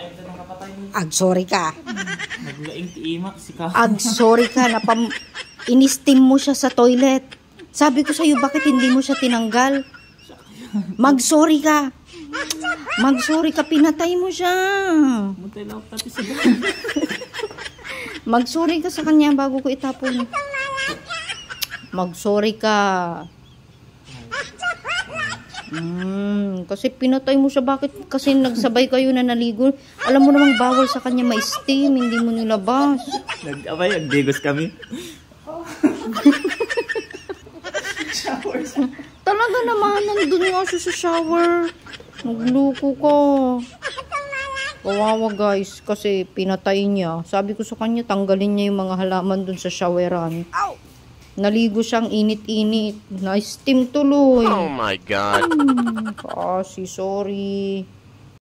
Ay, ito nakapatay mo. Ag-sorry ka. Naglaing tiimak si ka. Ag-sorry ka na in-steam mo siya sa toilet. Sabi ko sa'yo, bakit hindi mo siya tinanggal? Mag-sorry ka. Mag-sorry ka, pinatay mo siya. Muntay lang pati sa Mag-sorry ka sa kanya bago ko itapon. Mag-sorry ka. Kasi pinatay mo siya. Bakit? Kasi nagsabay kayo na naligo. Alam mo namang bawal sa kanya ma-steam. Hindi mo nilabas. Nag-abay, nagdigos kami. Talaga naman, nandun nga siya sa shower. Nagloko ka. Kawawa guys, kasi pinatay niya. Sabi ko sa kanya, tanggalin niya yung mga halaman dun sa showeran. Naligo siyang init-init. Na-steam tuloy. Oh my God. Kasi sorry.